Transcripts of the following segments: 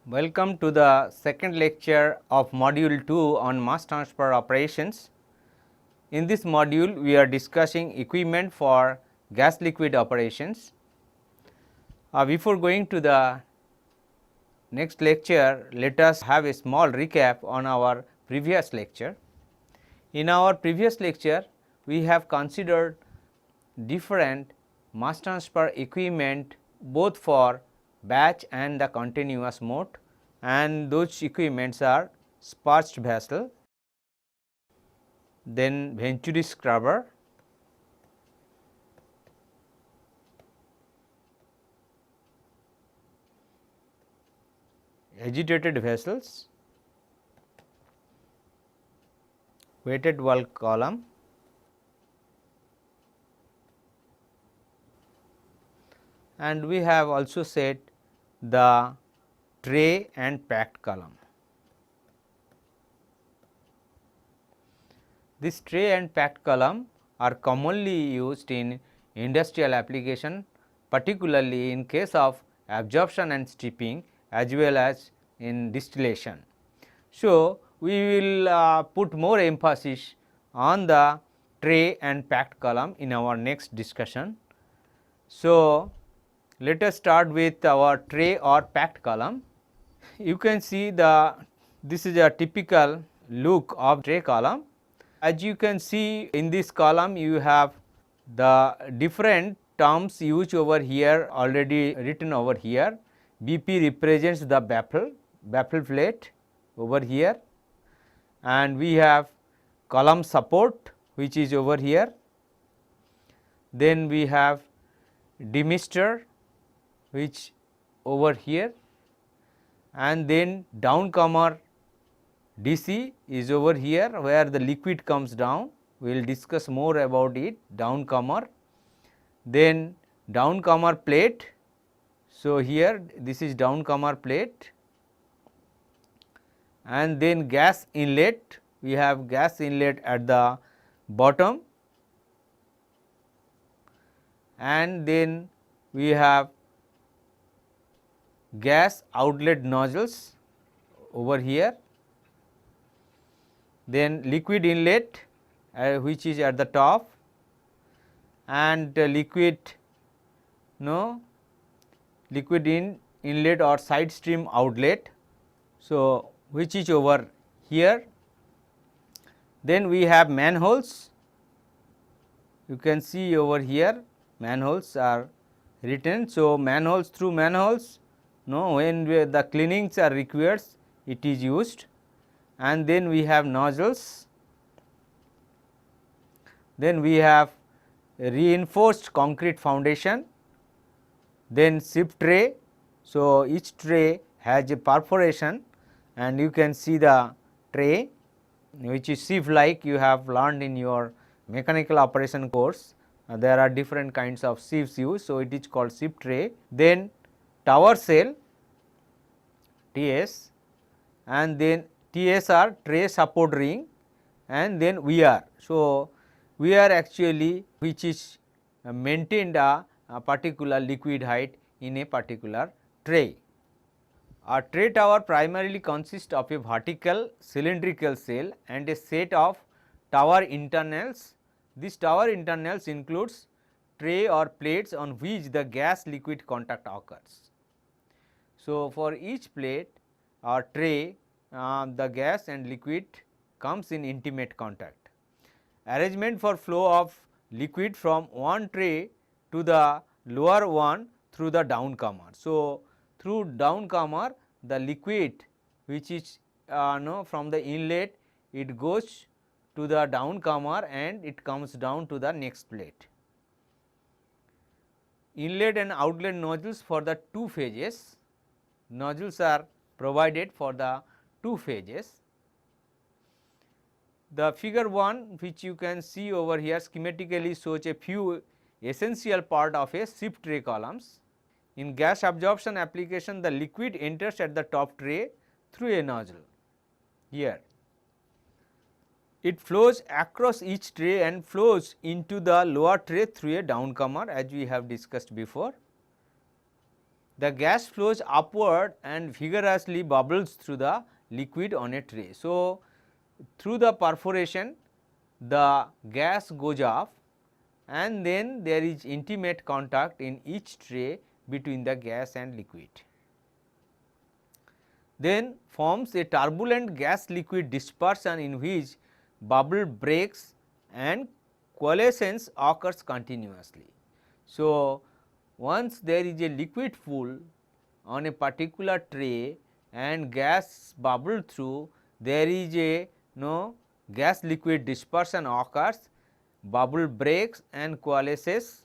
Welcome to the second lecture of module 2 on mass transfer operations. In this module, we are discussing equipment for gas liquid operations. Before going to the next lecture, let us have a small recap on our previous lecture. In our previous lecture, we have considered different mass transfer equipment both for batch and the continuous mode, and those equipments are dispersed vessel, then venturi scrubber, agitated vessels, weighted wall column, and we have also said the tray and packed column. This tray and packed column are commonly used in industrial application, particularly in case of absorption and stripping as well as in distillation. So, we will put more emphasis on the tray and packed column in our next discussion. So, let us start with our tray or packed column. You can see this is a typical look of tray column. As you can see in this column, you have the different terms used over here, already written over here. BP represents the baffle plate over here, and we have column support which is over here. Then we have demister which over here, and then downcomer DC is over here where the liquid comes down. We will discuss more about it, downcomer. Then downcomer plate. So, here this is downcomer plate, and then gas inlet. We have gas inlet at the bottom, and then we have gas outlet nozzles over here, then liquid inlet which is at the top, and liquid inlet or side stream outlet, so which is over here. Then we have manholes. You can see over here manholes are written. So, manholes, through manholes when the cleanings are required, it is used. And then we have nozzles, then we have reinforced concrete foundation, then sieve tray. So, each tray has a perforation, and you can see the tray which is sieve like, you have learned in your mechanical operation course. There are different kinds of sieves used. So, it is called sieve tray. Then tower cell TS, and then TS are tray support ring, and then wear. So, wear actually which is maintained a particular liquid height in a particular tray. A tray tower primarily consists of a vertical cylindrical cell and a set of tower internals. This tower internals includes tray or plates on which the gas liquid contact occurs. So, for each plate or tray, the gas and liquid comes in intimate contact. Arrangement for flow of liquid from one tray to the lower one through the downcomer. So, through downcomer, the liquid which is from the inlet, it goes to the downcomer and it comes down to the next plate. Inlet and outlet nozzles for the two phases. Nozzles are provided for the two phases. The figure 1 which you can see over here schematically shows a few essential part of a sieve tray columns. In gas absorption application, the liquid enters at the top tray through a nozzle here. It flows across each tray and flows into the lower tray through a downcomer, as we have discussed before. the gas flows upward and vigorously bubbles through the liquid on a tray. So, through the perforation the gas goes up and then there is intimate contact in each tray between the gas and liquid. Then forms a turbulent gas liquid dispersion in which bubble breaks and coalescence occurs continuously. So, once there is a liquid pool on a particular tray and gas bubble through, there is a gas liquid dispersion occurs, bubble breaks and coalesces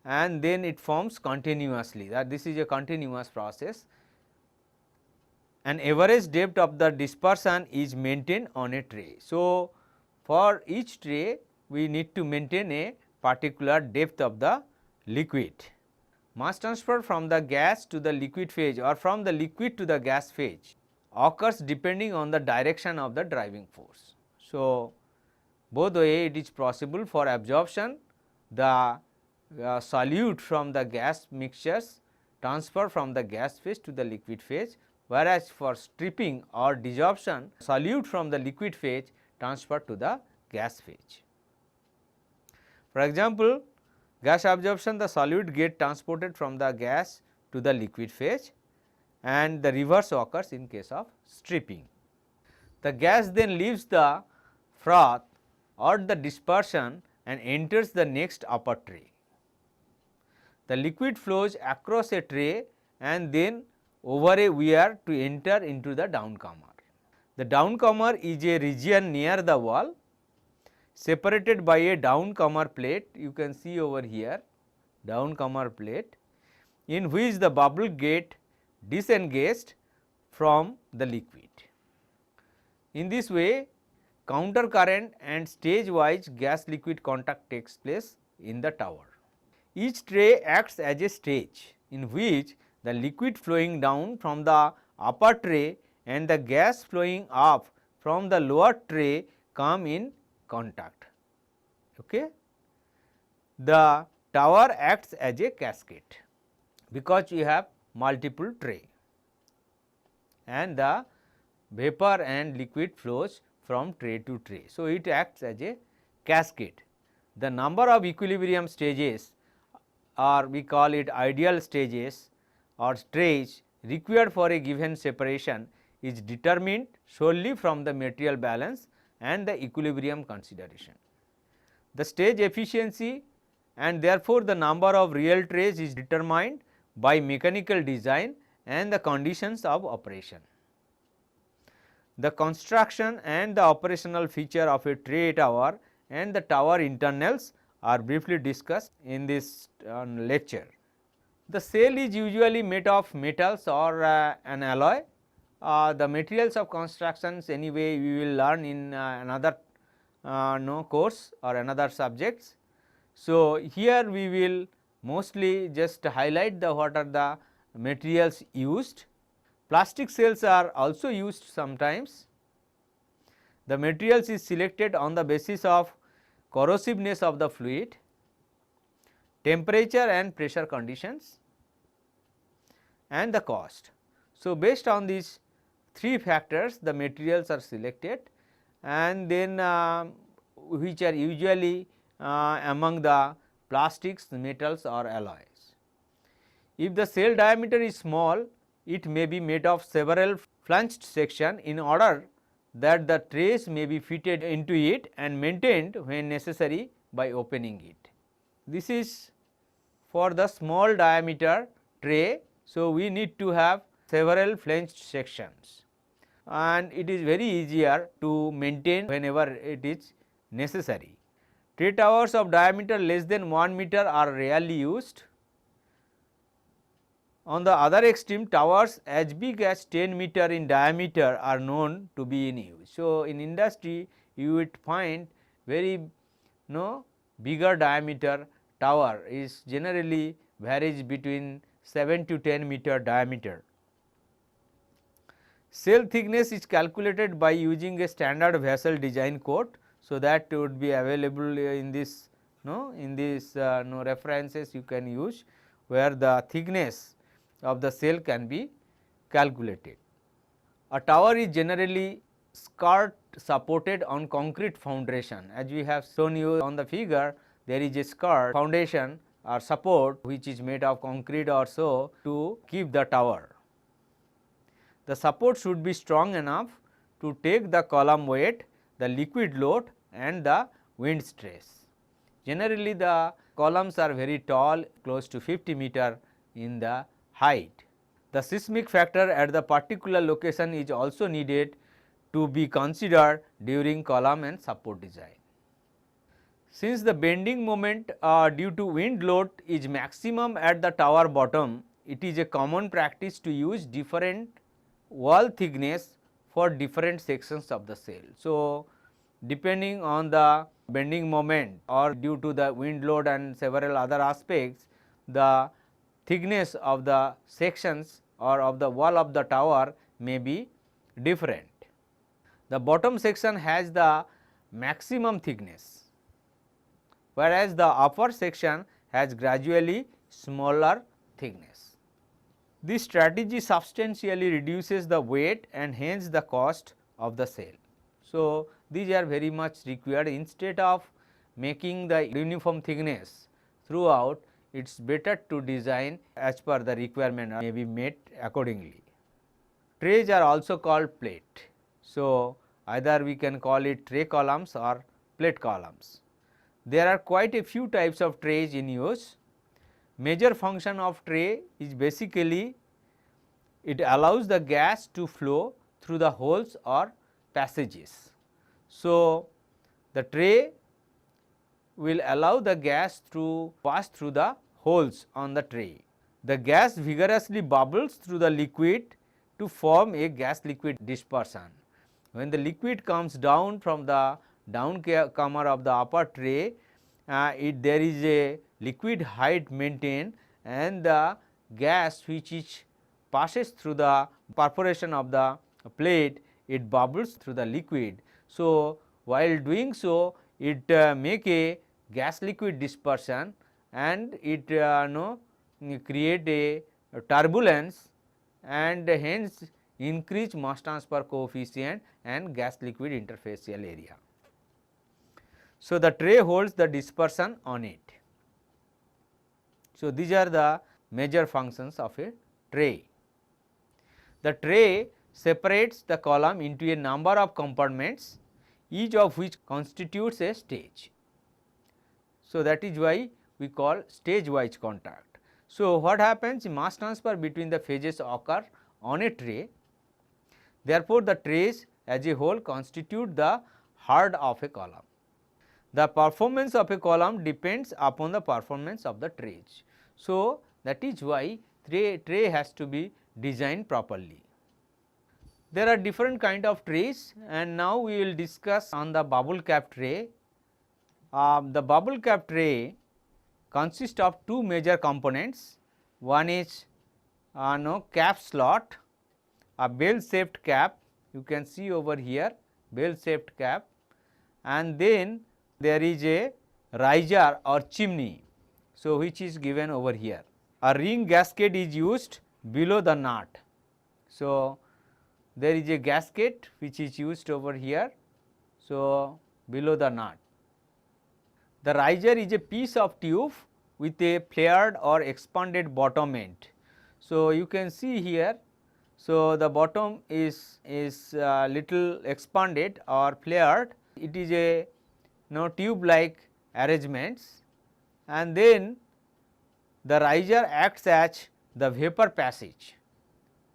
and then it forms continuously, that this is a continuous process. An average depth of the dispersion is maintained on a tray. So, for each tray we need to maintain a particular depth of the liquid. Mass transfer from the gas to the liquid phase or from the liquid to the gas phase occurs depending on the direction of the driving force. So, both way it is possible for absorption, the solute from the gas mixtures transfer from the gas phase to the liquid phase, whereas for stripping or desorption solute from the liquid phase transfer to the gas phase. For example, gas absorption, the solute get transported from the gas to the liquid phase and the reverse occurs in case of stripping. The gas then leaves the froth or the dispersion and enters the next upper tray. The liquid flows across a tray and then over a weir to enter into the downcomer. The downcomer is a region near the wall separated by a downcomer plate, you can see over here downcomer plate, in which the bubble get disengaged from the liquid. In this way counter current and stage wise gas liquid contact takes place in the tower. Each tray acts as a stage in which the liquid flowing down from the upper tray and the gas flowing up from the lower tray come in contact. Okay. The tower acts as a cascade because you have multiple tray and the vapor and liquid flows from tray to tray. So, it acts as a cascade. The number of equilibrium stages or we call it ideal stages or trays required for a given separation is determined solely from the material balance and the equilibrium consideration. The stage efficiency and therefore, the number of real trays is determined by mechanical design and the conditions of operation. The construction and the operational feature of a tray tower and the tower internals are briefly discussed in this lecture. The cell is usually made of metals or an alloy. The materials of constructions anyway we will learn in another course or another subjects. So, here we will mostly just highlight the what are the materials used. Plastic cells are also used sometimes. The materials is selected on the basis of corrosiveness of the fluid, temperature and pressure conditions and the cost. So, based on these three factors the materials are selected and then which are usually among the plastics, metals or alloys. If the cell diameter is small, it may be made of several flanged section in order that the trays may be fitted into it and maintained when necessary by opening it. This is for the small diameter tray. So, we need to have several flanged sections and it is very easier to maintain whenever it is necessary. Tray towers of diameter less than 1 meter are rarely used. On the other extreme, towers as big as 10 meter in diameter are known to be in use. So, in industry you would find very bigger diameter tower is generally varies between 7 to 10 meter diameter. Cell thickness is calculated by using a standard vessel design code. So, that would be available in this references you can use, where the thickness of the cell can be calculated. A tower is generally skirt supported on concrete foundation. As we have shown you on the figure, there is a skirt foundation or support which is made of concrete or so to keep the tower. The support should be strong enough to take the column weight, the liquid load and the wind stress. Generally the columns are very tall, close to 50 meter in the height. The seismic factor at the particular location is also needed to be considered during column and support design. Since the bending moment due to wind load is maximum at the tower bottom, it is a common practice to use different wall thickness for different sections of the cell. So, depending on the bending moment or due to the wind load and several other aspects, the thickness of the sections or of the wall of the tower may be different. The bottom section has the maximum thickness, whereas the upper section has gradually smaller thickness. This strategy substantially reduces the weight and hence the cost of the cell. So, these are very much required. Instead of making the uniform thickness throughout, it is better to design as per the requirement or may be made accordingly. Trays are also called plate. So, either we can call it tray columns or plate columns. There are quite a few types of trays in use. Major function of tray is basically it allows the gas to flow through the holes or passages. So, the tray will allow the gas to pass through the holes on the tray. The gas vigorously bubbles through the liquid to form a gas liquid dispersion. When the liquid comes down from the downcomer of the upper tray, there is a liquid height maintained and the gas which passes through the perforation of the plate, it bubbles through the liquid. So, while doing so, it make a gas liquid dispersion and it create a turbulence and hence increase mass transfer coefficient and gas liquid interfacial area. So, the tray holds the dispersion on it. So, these are the major functions of a tray. The tray separates the column into a number of compartments, each of which constitutes a stage. So, that is why we call stage wise contact. So, what happens? Mass transfer between the phases occur on a tray. Therefore, the trays as a whole constitute the heart of a column. The performance of a column depends upon the performance of the trays. So, that is why tray has to be designed properly. There are different kind of trays and now we will discuss on the bubble cap tray. The bubble cap tray consists of two major components. One is cap slot, a bell shaped cap, you can see over here bell shaped cap, and then there is a riser or chimney, so which is given over here. A ring gasket is used below the nut. So, there is a gasket which is used over here. So, below the nut. The riser is a piece of tube with a flared or expanded bottom end. So, you can see here. So, the bottom is little expanded or flared. It is a tube like arrangements and then the riser acts as the vapor passage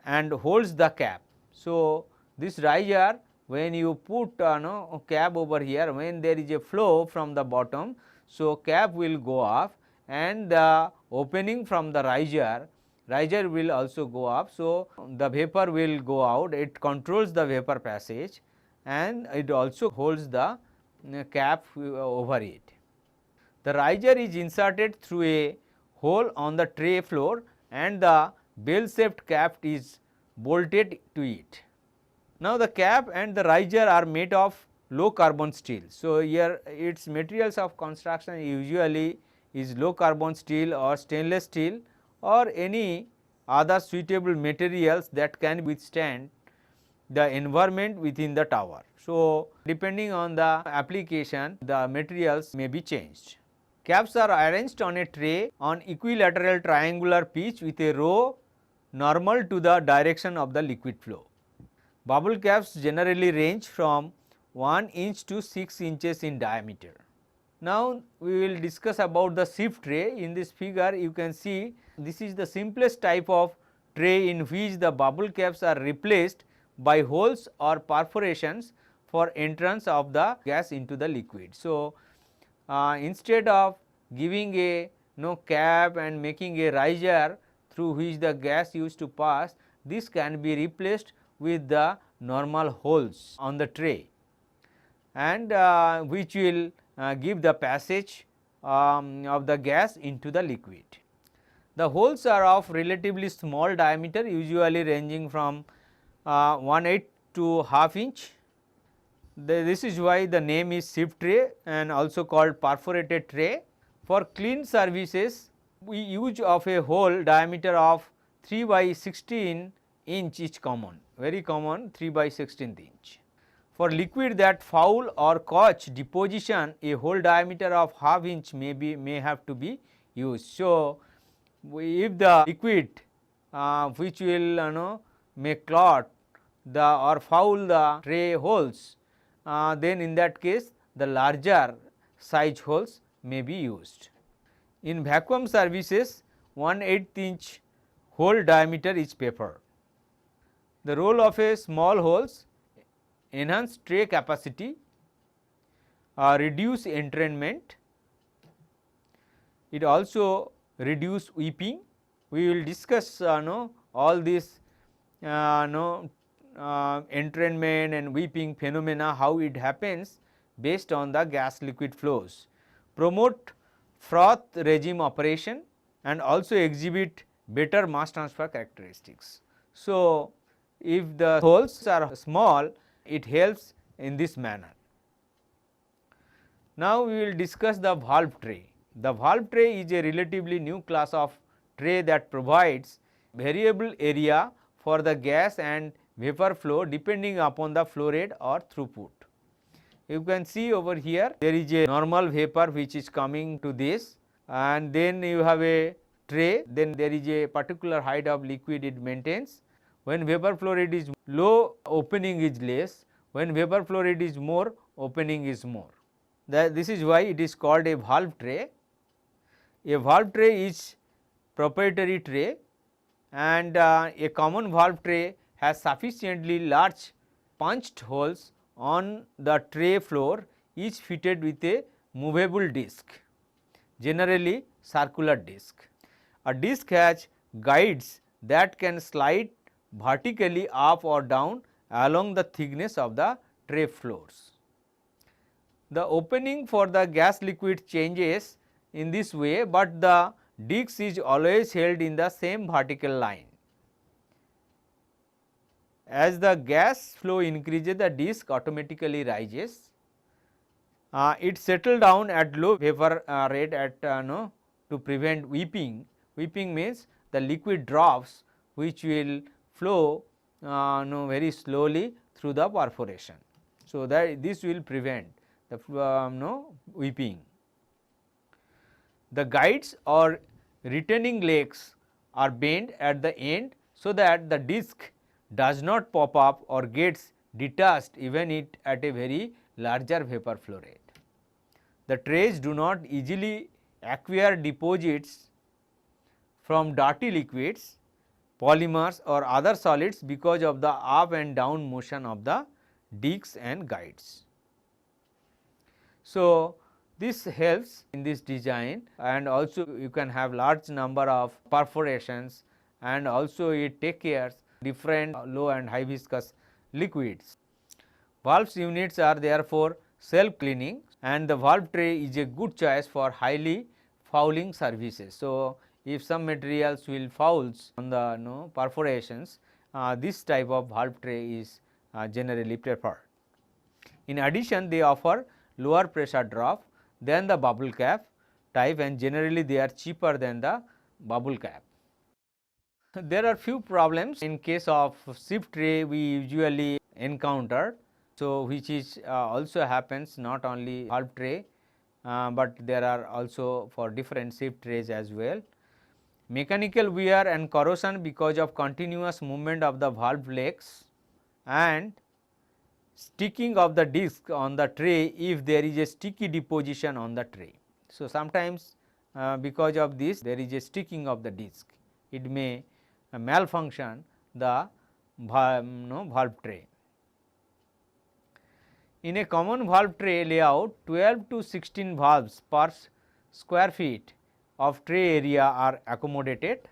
and holds the cap. So, this riser when you put cap over here, when there is a flow from the bottom, so cap will go off and the opening from the riser will also go up. So, the vapor will go out, it controls the vapor passage and it also holds the cap over it. The riser is inserted through a hole on the tray floor and the bell shaped cap is bolted to it. Now, the cap and the riser are made of low carbon steel. So, here its materials of construction usually is low carbon steel or stainless steel or any other suitable materials that can withstand the environment within the tower. So, depending on the application, the materials may be changed. Caps are arranged on a tray on equilateral triangular pitch with a row normal to the direction of the liquid flow. Bubble caps generally range from 1 inch to 6 inches in diameter. Now, we will discuss about the sieve tray. In this figure you can see this is the simplest type of tray in which the bubble caps are replaced by holes or perforations for entrance of the gas into the liquid. So, instead of giving a cap and making a riser through which the gas used to pass, this can be replaced with the normal holes on the tray, and which will give the passage of the gas into the liquid. The holes are of relatively small diameter, usually ranging from 1/8 to half inch. This is why the name is sieve tray and also called perforated tray. For clean services, we use of a hole diameter of 3 by 16 inch is common, very common, 3 by 16 inch. For liquid that foul or catch deposition, a hole diameter of half inch may have to be used. So, if the liquid which will may clot the or foul the tray holes, then in that case the larger size holes may be used. In vacuum services, 1/8 inch hole diameter is preferred. The role of a small holes: enhance tray capacity, reduce entrainment, it also reduce weeping. We will discuss all this entrainment and weeping phenomena, how it happens based on the gas liquid flows. Promote froth regime operation and also exhibit better mass transfer characteristics. So, if the holes are small, it helps in this manner. Now, we will discuss the valve tray. The valve tray is a relatively new class of tray that provides variable area for the gas and vapor flow depending upon the flow rate or throughput. You can see over here there is a normal vapor which is coming to this, and then you have a tray, then there is a particular height of liquid it maintains. When vapor flow rate is low, opening is less; when vapor flow rate is more, opening is more. This is why it is called a valve tray. A valve tray is proprietary tray, and a common valve tray has sufficiently large punched holes on the tray floor, each fitted with a movable disc, generally circular disc. A disc has guides that can slide vertically up or down along the thickness of the tray floors. The opening for the gas liquid changes in this way, but the disc is always held in the same vertical line. As the gas flow increases, the disc automatically rises. It settles down at low vapor rate at to prevent weeping. Weeping means the liquid drops which will flow very slowly through the perforation. So, that this will prevent the weeping. The guides or retaining legs are bent at the end so that the disc does not pop up or gets detached even it at a very larger vapor flow rate. The trays do not easily acquire deposits from dirty liquids, polymers or other solids because of the up and down motion of the discs and guides. So, this helps in this design, and also you can have large number of perforations, and also it take care different low and high viscous liquids. Valves units are therefore self cleaning, and the valve tray is a good choice for highly fouling services. So, if some materials will fouls on the perforations, this type of valve tray is generally preferred. In addition, they offer lower pressure drop than the bubble cap type, and generally they are cheaper than the bubble cap. There are few problems in case of sieve tray we usually encounter. So, which is also happens not only valve tray, but there are also for different sieve trays as well. Mechanical wear and corrosion because of continuous movement of the valve legs, and sticking of the disc on the tray if there is a sticky deposition on the tray. So, sometimes because of this there is a sticking of the disc, it may malfunction the valve tray. In a common valve tray layout, 12 to 16 valves per square feet of tray area are accommodated,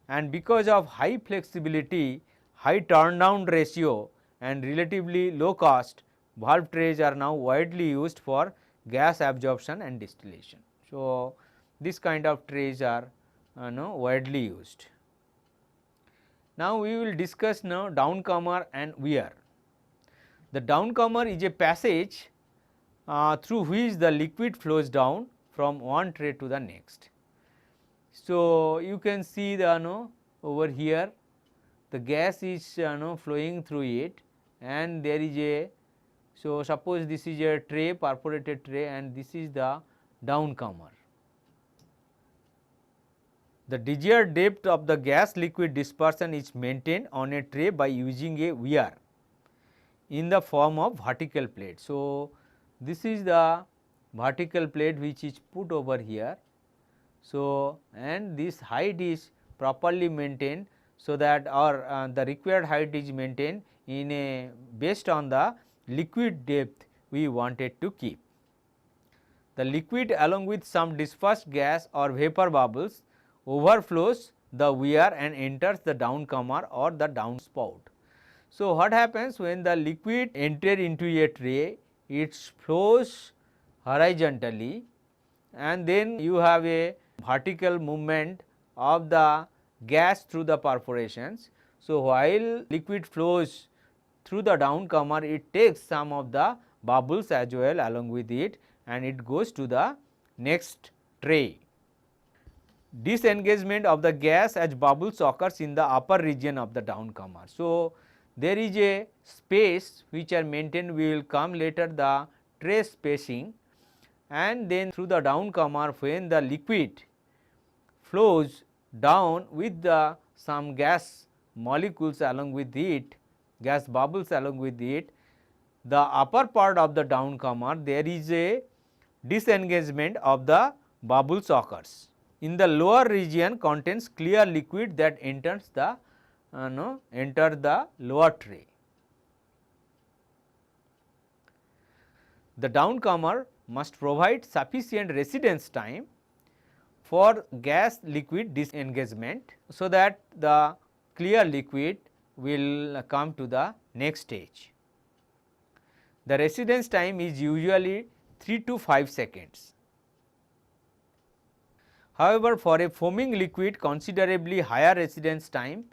and because of high flexibility, high turn down ratio and relatively low cost, valve trays are now widely used for gas absorption and distillation. So, this kind of trays are widely used. Now, we will discuss now downcomer and weir. The downcomer is a passage through which the liquid flows down from one tray to the next. So, you can see the over here the gas is flowing through it, and there is a, so suppose this is a tray, perforated tray, and this is the downcomer. The desired depth of the gas liquid dispersion is maintained on a tray by using a weir in the form of vertical plate. So, this is the vertical plate which is put over here. So, and this height is properly maintained, so that or the required height is maintained in a based on the liquid depth we wanted to keep. The liquid along with some dispersed gas or vapor bubbles overflows the weir and enters the downcomer or the downspout. So, what happens when the liquid enter into a tray, it flows horizontally, and then you have a vertical movement of the gas through the perforations. So, while liquid flows through the downcomer, it takes some of the bubbles as well along with it, and it goes to the next tray. Disengagement of the gas as bubbles occurs in the upper region of the downcomer. So, there is a space which are maintained, we will come later the tray spacing, and then through the downcomer when the liquid flows down with the some gas molecules along with it, gas bubbles along with it, the upper part of the downcomer there is a disengagement of the bubbles occurs. In the lower region contains clear liquid that enters the enter the lower tray. The downcomer must provide sufficient residence time for gas liquid disengagement, so that the clear liquid will come to the next stage. The residence time is usually 3 to 5 seconds. However, for a foaming liquid considerably higher residence time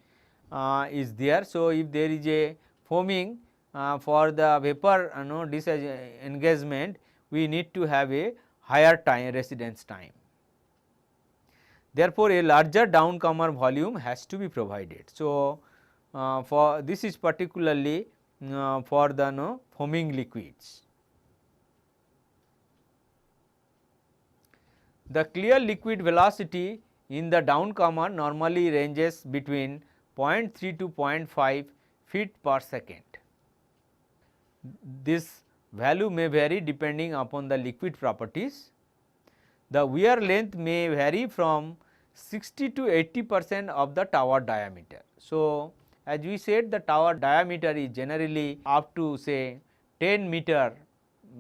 is there. So, if there is a foaming for the vapor disengagement, we need to have a higher time residence time. Therefore, a larger downcomer volume has to be provided. So, for this is particularly for the foaming liquids. The clear liquid velocity in the downcomer normally ranges between 0.3 to 0.5 feet per second. This value may vary depending upon the liquid properties. The weir length may vary from 60 to 80% of the tower diameter. So, as we said, the tower diameter is generally up to say 10 meter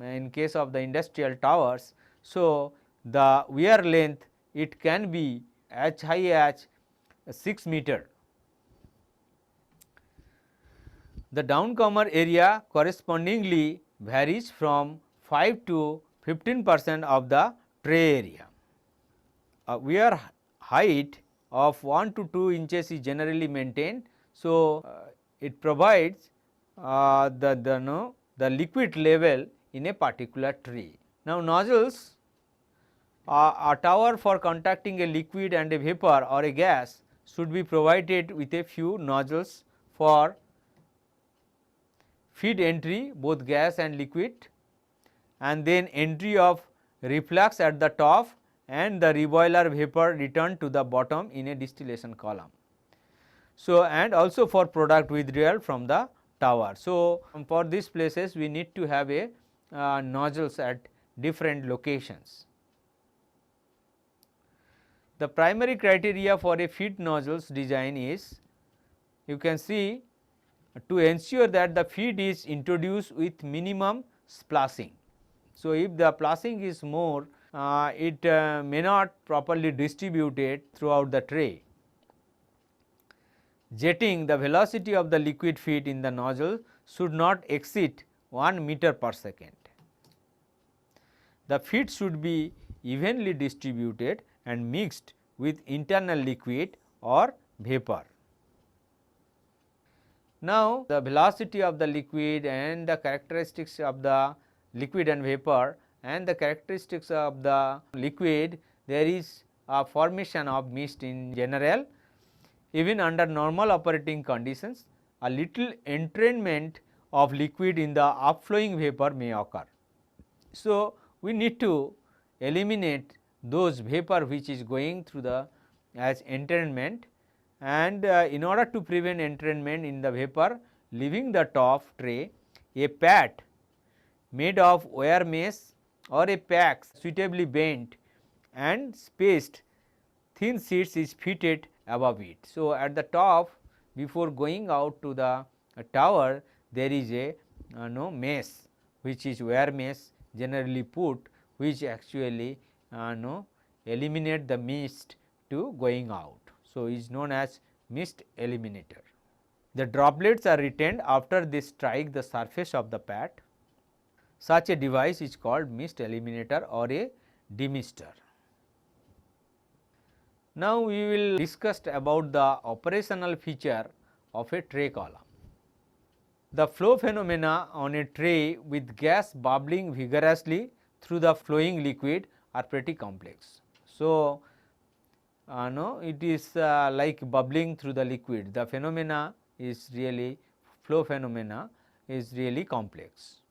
in case of the industrial towers. So, the weir length it can be as high as 6 meter. The downcomer area correspondingly varies from 5 to 15% of the tray area. A weir height of 1 to 2 inches is generally maintained. So, it provides the liquid level in a particular tray. Now, nozzles, a tower for contacting a liquid and a vapor or a gas should be provided with a few nozzles for feed entry both gas and liquid, and then entry of reflux at the top and the reboiler vapor returned to the bottom in a distillation column. So, and also for product withdrawal from the tower. So, for these places we need to have a nozzles at different locations. The primary criteria for a feed nozzles design is, you can see, to ensure that the feed is introduced with minimum splashing. So, if the splashing is more, it may not properly distributed throughout the tray. Jetting, the velocity of the liquid feed in the nozzle should not exceed 1 meter per second. The feed should be evenly distributed and mixed with internal liquid or vapor. Now, the velocity of the liquid and the characteristics of the liquid and vapor and the characteristics of the liquid, there is a formation of mist in general. Even under normal operating conditions, a little entrainment of liquid in the upflowing vapor may occur. So, we need to eliminate those vapor which is going through the as entrainment, and in order to prevent entrainment in the vapor leaving the top tray, a pad made of wire mesh or a pack suitably bent and spaced thin sheets is fitted above it. So, at the top before going out to the tower, there is a mesh which is wire mesh generally put, which actually eliminate the mist to going out. So, is known as mist eliminator. The droplets are retained after they strike the surface of the pad. Such a device is called mist eliminator or a demister. Now, we will discuss about the operational feature of a tray column. The flow phenomena on a tray with gas bubbling vigorously through the flowing liquid are pretty complex. So, it is like bubbling through the liquid. The phenomena is really, flow phenomena is really complex.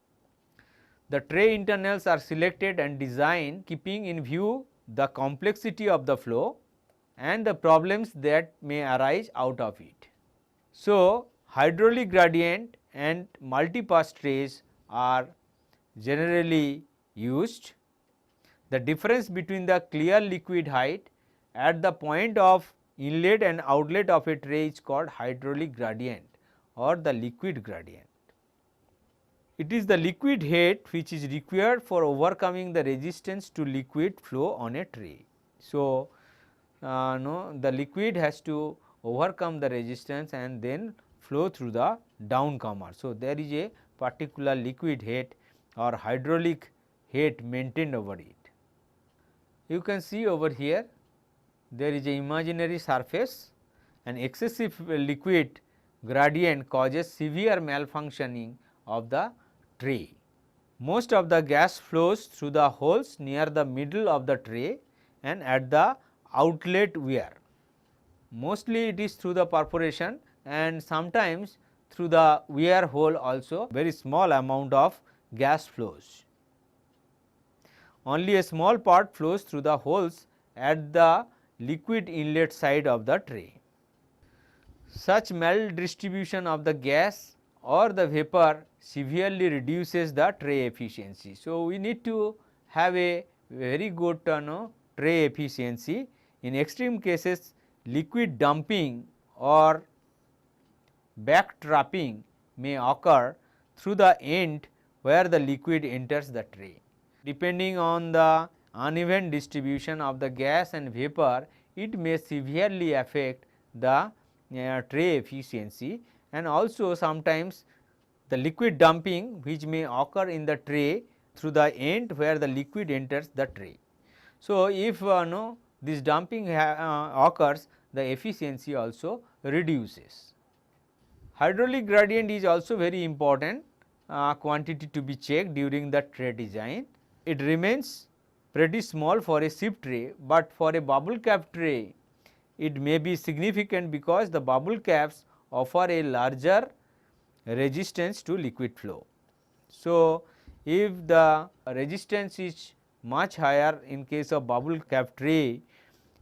The tray internals are selected and designed keeping in view the complexity of the flow and the problems that may arise out of it. So, hydraulic gradient and multi-pass trays are generally used. The difference between the clear liquid height at the point of inlet and outlet of a tray is called hydraulic gradient or the liquid gradient. It is the liquid head which is required for overcoming the resistance to liquid flow on a tray. So, the liquid has to overcome the resistance and then flow through the downcomer. So, there is a particular liquid head or hydraulic head maintained over it. You can see over here, there is a imaginary surface, and excessive liquid gradient causes severe malfunctioning of the tray. Most of the gas flows through the holes near the middle of the tray and at the outlet weir. Mostly it is through the perforation and sometimes through the weir hole also very small amount of gas flows. Only a small part flows through the holes at the liquid inlet side of the tray. Such maldistribution of the gas or the vapor severely reduces the tray efficiency. So, we need to have a very good tray efficiency. In extreme cases, liquid dumping or back trapping may occur through the end where the liquid enters the tray. Depending on the uneven distribution of the gas and vapor, it may severely affect the tray efficiency, and also sometimes the liquid dumping which may occur in the tray through the end where the liquid enters the tray. So, if this dumping occurs, the efficiency also reduces. Hydraulic gradient is also very important quantity to be checked during the tray design. It remains pretty small for a sieve tray, but for a bubble cap tray it may be significant because the bubble caps offer a larger resistance to liquid flow. So, if the resistance is much higher in case of bubble cap tray,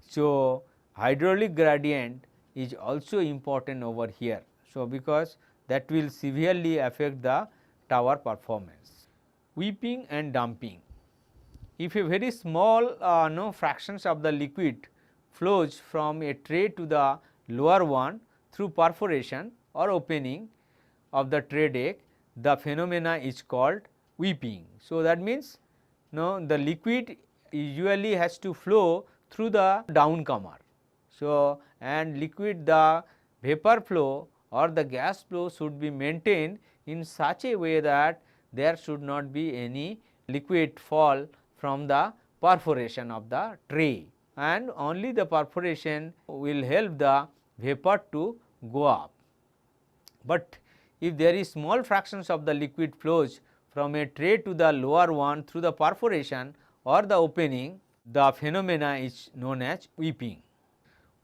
so hydraulic gradient is also important over here. So, because that will severely affect the tower performance. Whipping and dumping. If a very small no fractions of the liquid flows from a tray to the lower one through perforation or opening of the tray deck, the phenomena is called whipping. So, that means the liquid usually has to flow through the downcomer. So, and liquid, the vapor flow or the gas flow should be maintained in such a way that there should not be any liquid fall from the perforation of the tray, and only the perforation will help the vapor to go up. But if there is small fractions of the liquid flows from a tray to the lower one through the perforation or the opening, the phenomena is known as whipping.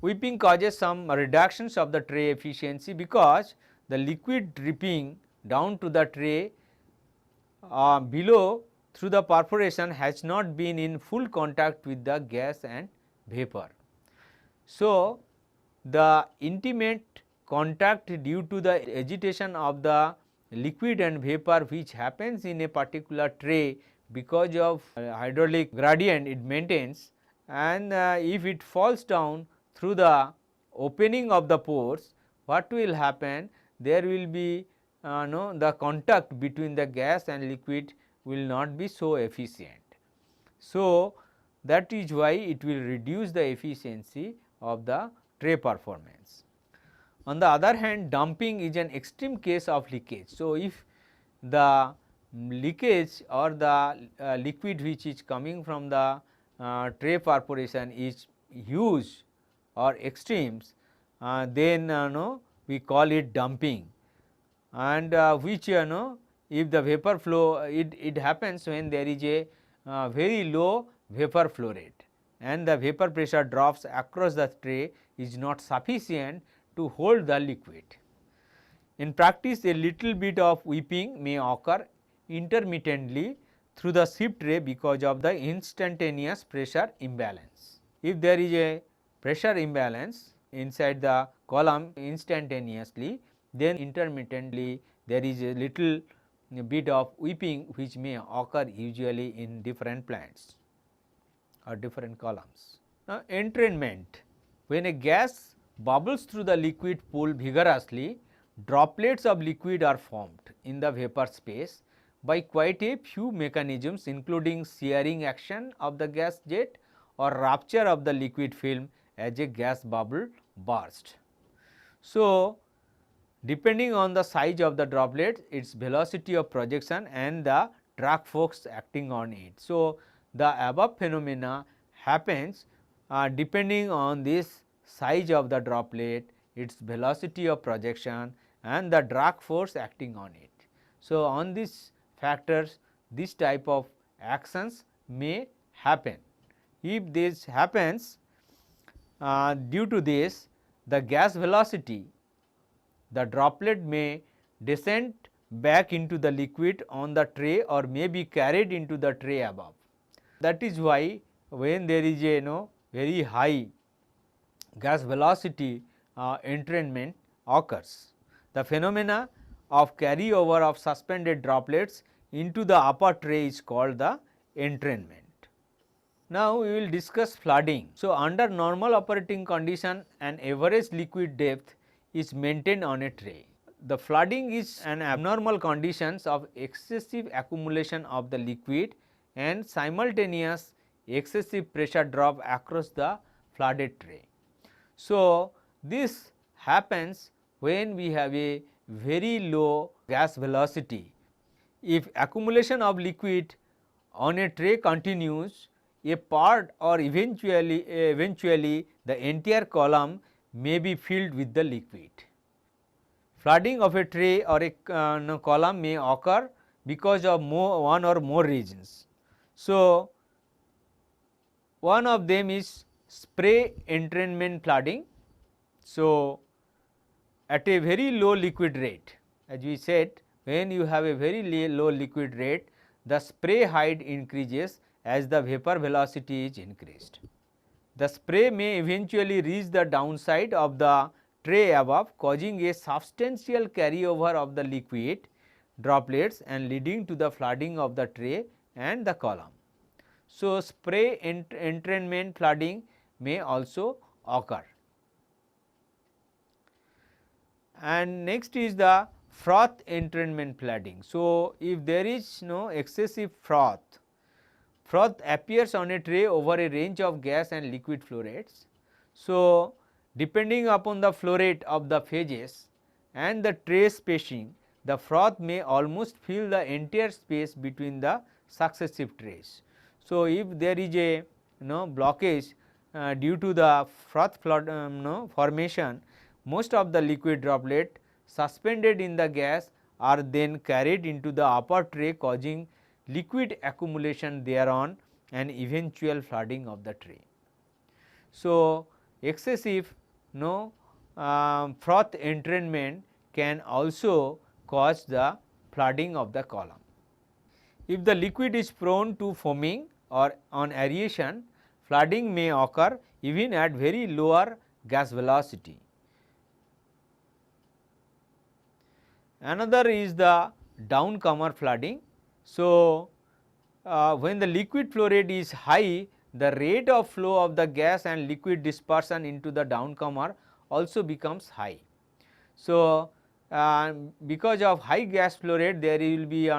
Whipping causes some reductions of the tray efficiency because the liquid dripping down to the tray below through the perforation has not been in full contact with the gas and vapor. So, the intimate contact due to the agitation of the liquid and vapor which happens in a particular tray because of hydraulic gradient it maintains, and if it falls down through the opening of the pores, what will happen, there will be the contact between the gas and liquid will not be so efficient. So, that is why it will reduce the efficiency of the tray performance. On the other hand, dumping is an extreme case of leakage. So, if the leakage or the liquid which is coming from the tray perforation is huge or extremes, then we call it dumping, and which if the vapor flow, it happens when there is a very low vapor flow rate and the vapor pressure drops across the tray is not sufficient to hold the liquid. In practice, a little bit of whipping may occur intermittently through the sieve tray because of the instantaneous pressure imbalance. If there is a pressure imbalance inside the column instantaneously, then intermittently there is a little bit of whipping which may occur usually in different plants or different columns. Now, entrainment. When a gas bubbles through the liquid pool vigorously, droplets of liquid are formed in the vapor space by quite a few mechanisms, including shearing action of the gas jet or rupture of the liquid film as a gas bubble burst. So, depending on the size of the droplet, its velocity of projection and the drag force acting on it. So, the above phenomena happens depending on this size of the droplet, its velocity of projection and the drag force acting on it. So, on these factors, this type of actions may happen. If this happens, due to this, the gas velocity, the droplet may descend back into the liquid on the tray or may be carried into the tray above. That is why when there is a very high gas velocity entrainment occurs, the phenomena of carryover of suspended droplets into the upper tray is called the entrainment. Now, we will discuss flooding. So, under normal operating condition, an average liquid depth is maintained on a tray. The flooding is an abnormal conditions of excessive accumulation of the liquid and simultaneous excessive pressure drop across the flooded tray. So, this happens when we have a very low gas velocity. If accumulation of liquid on a tray continues, a part or eventually the entire column may be filled with the liquid. Flooding of a tray or a column may occur because of one or more reasons. So, one of them is spray entrainment flooding. So, at a very low liquid rate, as we said, when you have a very low liquid rate, the spray height increases as the vapor velocity is increased. The spray may eventually reach the downside of the tray above, causing a substantial carryover of the liquid droplets and leading to the flooding of the tray and the column. So, spray entrainment flooding may also occur. And next is the froth entrainment flooding. So, if there is no excessive froth appears on a tray over a range of gas and liquid flow rates. So, depending upon the flow rate of the phases and the tray spacing, the froth may almost fill the entire space between the successive trays. So, if there is a blockage due to the froth formation, most of the liquid droplet suspended in the gas are then carried into the upper tray, causing liquid accumulation thereon and eventual flooding of the tray. So, excessive froth entrainment can also cause the flooding of the column. If the liquid is prone to foaming or on aeration, flooding may occur even at very lower gas velocity. Another is the downcomer flooding. So, when the liquid flow rate is high, the rate of flow of the gas and liquid dispersion into the downcomer also becomes high. So, because of high gas flow rate, there will be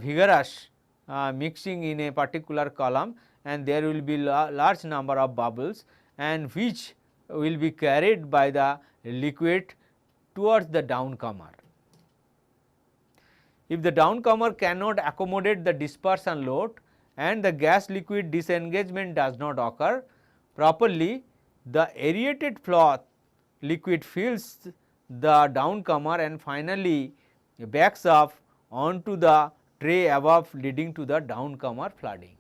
vigorous mixing in a particular column, and there will be large number of bubbles, and which will be carried by the liquid towards the downcomer. If the downcomer cannot accommodate the dispersion load and the gas liquid disengagement does not occur properly, the aerated froth liquid fills the downcomer and finally backs off onto the tray above, leading to the downcomer flooding.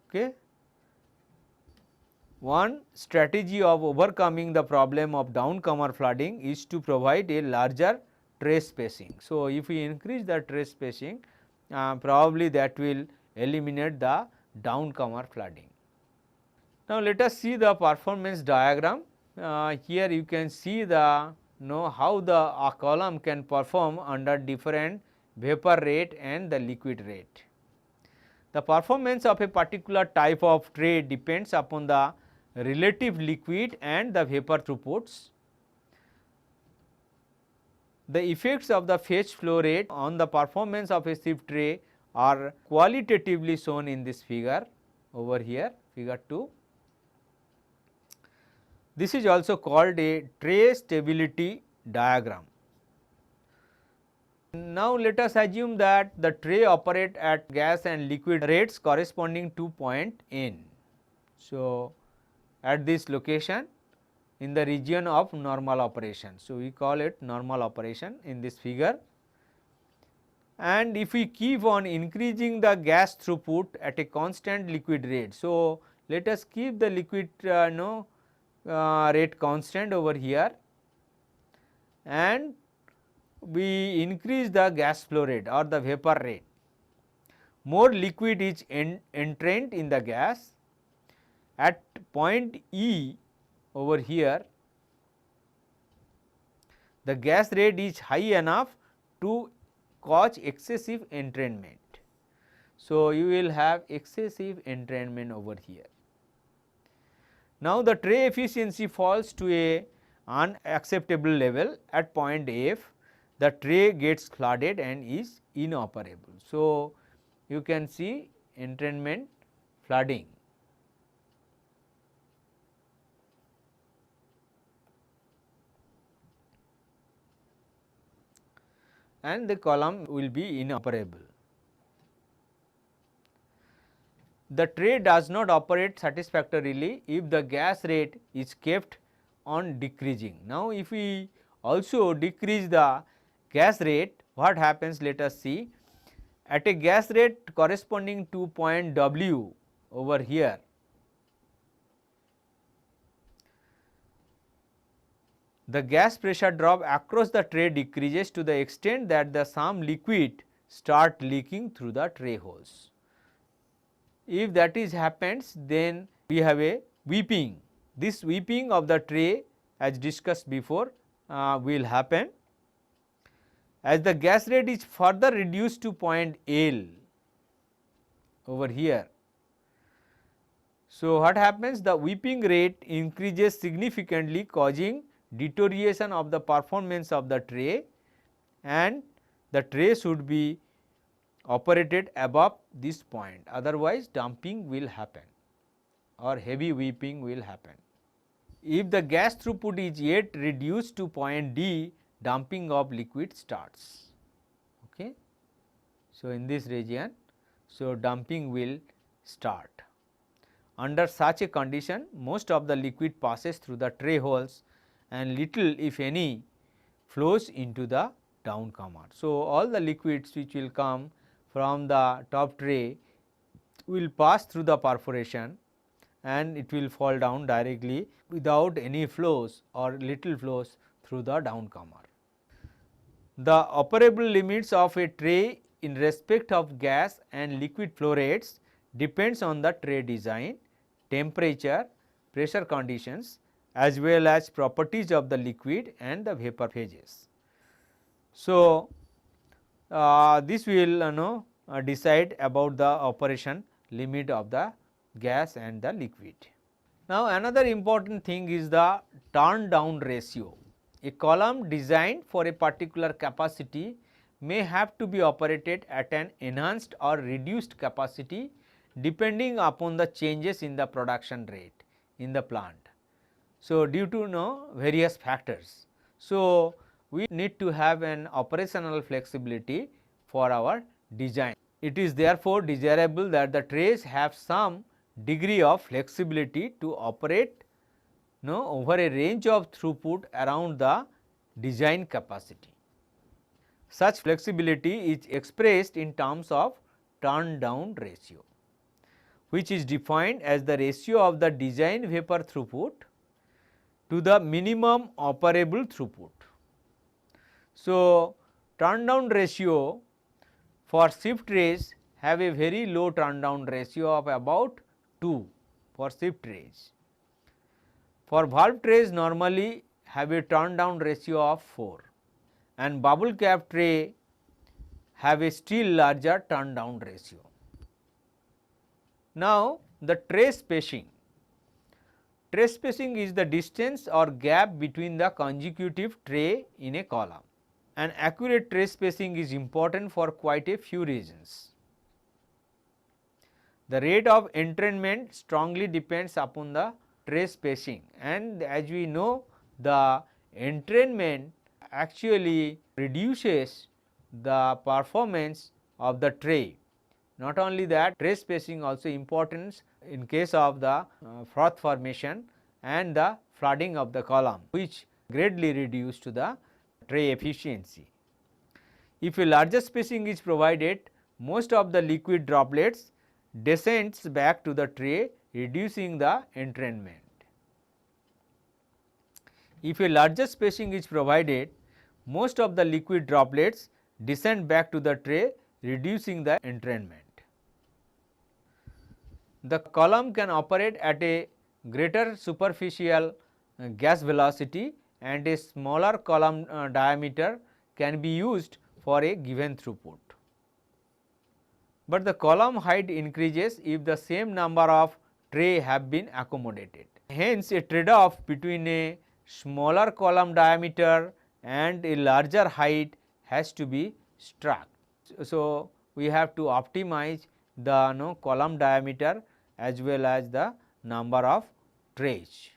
Okay. One strategy of overcoming the problem of downcomer flooding is to provide a larger tray spacing. So, if we increase the tray spacing, probably that will eliminate the downcomer flooding. Now, let us see the performance diagram. Here you can see the how the column can perform under different vapor rate and the liquid rate. The performance of a particular type of tray depends upon the relative liquid and the vapor throughputs. The effects of the phase flow rate on the performance of a sieve tray are qualitatively shown in this figure over here, figure 2. This is also called a tray stability diagram. Now, let us assume that the tray operate at gas and liquid rates corresponding to point N. So, at this location in the region of normal operation. So, we call it normal operation in this figure, and if we keep on increasing the gas throughput at a constant liquid rate. So, let us keep the liquid rate constant over here, and we increase the gas flow rate or the vapor rate. More liquid is entrained in the gas. At point E over here, the gas rate is high enough to cause excessive entrainment. So, you will have excessive entrainment over here. Now, the tray efficiency falls to a unacceptable level at point F. The tray gets flooded and is inoperable. So, you can see entrainment flooding. And the column will be inoperable. The tray does not operate satisfactorily if the gas rate is kept on decreasing. Now, if we also decrease the gas rate, what happens? Let us see. At a gas rate corresponding to point W, over here. The gas pressure drop across the tray decreases to the extent that the some liquid start leaking through the tray holes. If that is happens, then we have a weeping. This weeping of the tray, as discussed before, will happen as the gas rate is further reduced to point L over here. So, what happens? The weeping rate increases significantly, causing deterioration of the performance of the tray, and the tray should be operated above this point, otherwise dumping will happen or heavy weeping will happen. If the gas throughput is yet reduced to point D, dumping of liquid starts. Okay. So, in this region, so dumping will start. Under such a condition, most of the liquid passes through the tray holes and little if any flows into the downcomer. So, all the liquids which will come from the top tray will pass through the perforation and it will fall down directly without any flows or little flows through the downcomer. The operable limits of a tray in respect of gas and liquid flow rates depends on the tray design, temperature, pressure conditions as well as properties of the liquid and the vapor phases. So, this will decide about the operation limit of the gas and the liquid. Now, another important thing is the turn down ratio. A column designed for a particular capacity may have to be operated at an enhanced or reduced capacity depending upon the changes in the production rate in the plant. So, due to various factors. So, we need to have an operational flexibility for our design. It is therefore desirable that the trays have some degree of flexibility to operate over a range of throughput around the design capacity. Such flexibility is expressed in terms of turn down ratio, which is defined as the ratio of the design vapor throughput to the minimum operable throughput. So, turn down ratio for shift trays have a very low turn down ratio of about 2 for shift trays. For valve trays normally have a turn down ratio of 4 and bubble cap tray have a still larger turn down ratio. Now, the tray spacing. Tray spacing is the distance or gap between the consecutive tray in a column. An accurate tray spacing is important for quite a few reasons. The rate of entrainment strongly depends upon the tray spacing, and as we know, the entrainment actually reduces the performance of the tray. Not only that, tray spacing also important in case of the froth formation and the flooding of the column, which greatly reduce to the tray efficiency. If a larger spacing is provided, most of the liquid droplets descends back to the tray, reducing the entrainment. If a larger spacing is provided, most of the liquid droplets descend back to the tray, reducing the entrainment. The column can operate at a greater superficial gas velocity and a smaller column diameter can be used for a given throughput. But the column height increases if the same number of tray have been accommodated. Hence, a trade off between a smaller column diameter and a larger height has to be struck. So, we have to optimize the column diameter as well as the number of trays.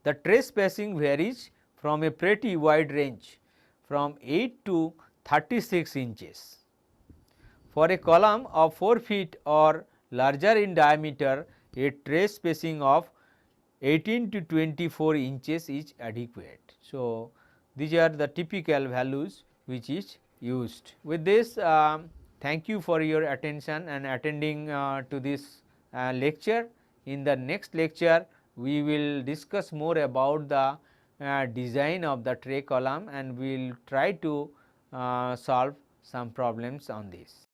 The tray spacing varies from a pretty wide range from 8 to 36 inches. For a column of 4 feet or larger in diameter, a tray spacing of 18 to 24 inches is adequate. So, these are the typical values which is used. With this, thank you for your attention and attending to this lecture. In the next lecture, we will discuss more about the design of the tray column, and we will try to solve some problems on this.